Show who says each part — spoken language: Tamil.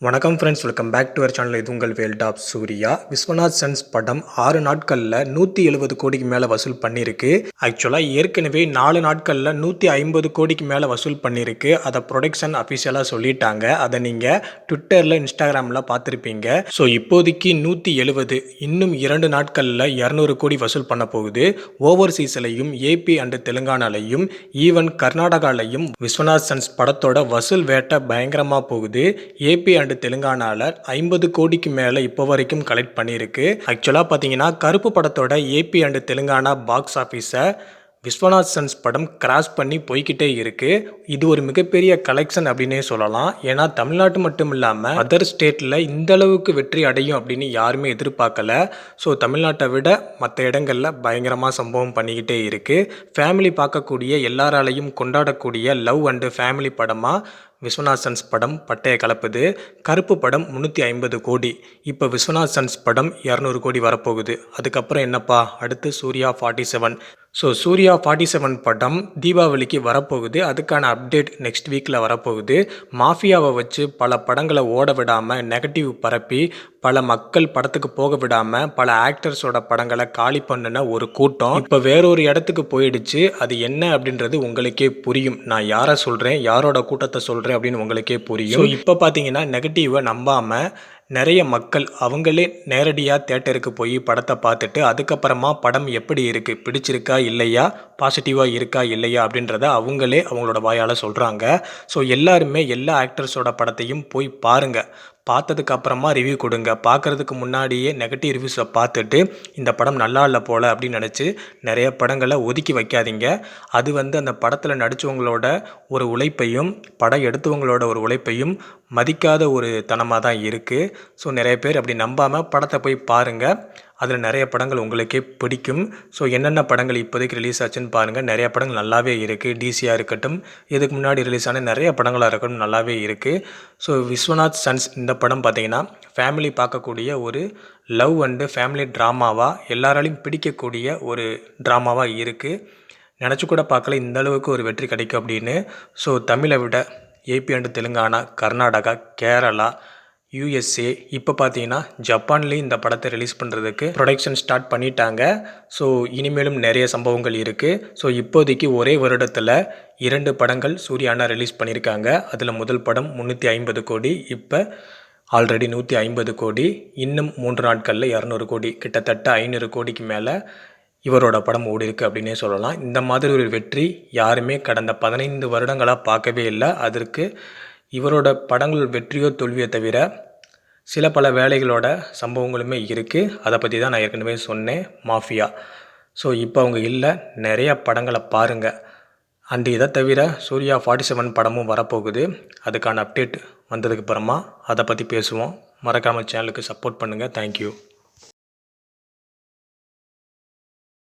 Speaker 1: வணக்கம் friends, welcome back to our channel. இது உங்கள் world of Surya. Viswanath sons படம் 6 நாட்களில் 170 கோடிக்கு மேலே வசூல் பண்ணியிருக்கு. ஆக்சுவலாக ஏற்கனவே 4 நாட்களில் 150 கோடிக்கு மேலே வசூல் பண்ணியிருக்கு. அதை ப்ரொடக்ஷன் அஃபிஷியலாக சொல்லிட்டாங்க. அதை நீங்கள் ட்விட்டரில், இன்ஸ்டாகிராமில் பார்த்துருப்பீங்க. ஸோ இப்போதைக்கு 170, இன்னும் 2 நாட்களில் 200 கோடி வசூல் பண்ண போகுது. ஓவர்சீஸ்லையும் ஏபி அண்டு தெலுங்கானாலையும் ஈவன் கர்நாடகாலையும் விஸ்வநாத் சன்ஸ் படத்தோட வசூல் வேட்டை பயங்கரமாக போகுது. ஏபி அண்டு தெலுங்கானாவில் 50 கோடிக்கு மேலே இப்போ வரைக்கும் கலெக்ட் பண்ணியிருக்கு. ஆக்சுவலாக பார்த்தீங்கன்னா கருப்பு படத்தோட ஏபி அண்டு தெலுங்கானா பாக்ஸ் ஆஃபீஸை விஸ்வநாத் சன்ஸ் படம் கிராஸ் பண்ணி போய்கிட்டே இருக்குது. இது ஒரு மிகப்பெரிய கலெக்ஷன் அப்படின்னே சொல்லலாம். ஏன்னா தமிழ்நாட்டு மட்டும் இல்லாமல் அதர் ஸ்டேட்டில் இந்தளவுக்கு வெற்றி அடையும் அப்படின்னு யாருமே எதிர்பார்க்கல. ஸோ தமிழ்நாட்டை விட மற்ற இடங்களில் பயங்கரமாக சம்பவம் பண்ணிக்கிட்டே இருக்குது. ஃபேமிலி பார்க்கக்கூடிய எல்லாராலையும் கொண்டாடக்கூடிய லவ் அண்டு ஃபேமிலி படமாக விஸ்வநாத் சன்ஸ் படம் பட்டையை கலப்புது. கருப்பு படம் 350 கோடி. இப்போ விஸ்வநாத் சன்ஸ் படம் 200 கோடி வரப்போகுது. அதுக்கப்புறம் என்னப்பா, அடுத்து சூர்யா 47. ஸோ சூர்யா 47 படம் தீபாவளிக்கு வரப்போகுது. அதுக்கான அப்டேட் நெக்ஸ்ட் வீக்கில் வரப்போகுது. மாஃபியாவை வச்சு பல படங்களை ஓட விடாமல், நெகட்டிவ் பரப்பி பல மக்கள் படத்துக்கு போக விடாமல் பல ஆக்டர்ஸோட படங்களை காலி பண்ணின ஒரு கூட்டம் இப்போ வேறொரு இடத்துக்கு போயிடுச்சு. அது என்ன அப்படின்றது உங்களுக்கே புரியும். நான் யாரை சொல்கிறேன், யாரோட கூட்டத்தை சொல்கிறேன் அப்படின்னு உங்களுக்கே புரியும். ஸோ இப்போ பார்த்தீங்கன்னா நெகட்டிவை நம்பாமல் நிறைய மக்கள் அவங்களே நேரடியாக தேட்டருக்கு போய் படத்தை பார்த்துட்டு அதுக்கப்புறமா படம் எப்படி இருக்குது, பிடிச்சிருக்கா இல்லையா, பாசிட்டிவாக இருக்கா இல்லையா அப்படின்றத அவங்களே அவங்களோட வாயால் சொல்கிறாங்க. ஸோ எல்லாருமே எல்லா ஆக்டர்ஸோட படத்தையும் போய் பாருங்கள். பார்த்ததுக்கு அப்புறமா ரிவ்யூ கொடுங்க. பார்க்குறதுக்கு முன்னாடியே நெகட்டிவ் ரிவ்யூஸை பார்த்துட்டு இந்த படம் நல்லா இல்லை போல் அப்படின்னு நினச்சி நிறைய படங்களை ஒதுக்கி வைக்காதீங்க. அது அந்த படத்தில் நடித்தவங்களோட ஒரு உழைப்பையும் படம் எடுத்தவங்களோட ஒரு உழைப்பையும் மதிக்காத ஒரு தனமாக தான் இருக்குது. ஸோ நிறைய பேர் அப்படி நம்பாமல் படத்தை போய் பாருங்கள். அதில் நிறைய படங்கள் உங்களுக்கே பிடிக்கும். ஸோ என்னென்ன படங்கள் இப்போதைக்கு ரிலீஸ் ஆச்சுன்னு பாருங்கள். நிறைய படங்கள் நல்லாவே இருக்குது. டிசியாக இருக்கட்டும், இதுக்கு முன்னாடி ரிலீஸ் ஆன நிறைய படங்களாக இருக்கட்டும், நல்லாவே இருக்குது. ஸோ விஸ்வநாத் சன்ஸ் இந்த படம் பார்த்திங்கன்னா ஃபேமிலி பார்க்கக்கூடிய ஒரு லவ் அண்டு ஃபேமிலி ட்ராமாவாக, எல்லாராலையும் பிடிக்கக்கூடிய ஒரு ட்ராமாவாக இருக்குது. நினச்சி கூட பார்க்கல இந்தளவுக்கு ஒரு வெற்றி கிடைக்கும் அப்படின்னு. ஸோ தமிழை விட AP and Telangana, Karnataka, Kerala, USA, இப்போ பார்த்தீங்கன்னா ஜப்பான்லேயும் இந்த படத்தை ரிலீஸ் பண்ணுறதுக்கு ப்ரொடக்ஷன் ஸ்டார்ட் பண்ணிட்டாங்க. ஸோ இனிமேலும் நிறைய சம்பவங்கள் இருக்குது. ஸோ இப்போதைக்கு ஒரே வருடத்தில் 2 படங்கள் சூர்யா அண்ணா ரிலீஸ் பண்ணியிருக்காங்க. அதில் முதல் படம் 350 கோடி, இப்போ ஆல்ரெடி 150 கோடி, இன்னும் 3 நாட்களில் 200 கோடி, கிட்டத்தட்ட 500 கோடிக்கு மேலே இவரோட படம் ஓடி இருக்குது அப்படின்னே சொல்லலாம். இந்த மாதிரி ஒரு வெற்றி யாருமே கடந்த 15 வருடங்களாக பார்க்கவே இல்லை. அதற்கு இவரோட படங்கள் வெற்றியோ தோல்வியோ தவிர சில பல வேலைகளோட சம்பவங்களுமே இருக்குது. அதை பற்றி தான் நான் ஏற்கனவே சொன்னேன், மாஃபியா. ஸோ இப்போ அவங்க இல்லை, நிறையா படங்களை பாருங்கள். அண்டு இதை தவிர சூர்யா 47 படமும் வரப்போகுது. அதுக்கான அப்டேட் வந்ததுக்கப்புறமா அதை பற்றி பேசுவோம். மறக்காமல் சேனலுக்கு சப்போர்ட் பண்ணுங்கள். தேங்க்யூ.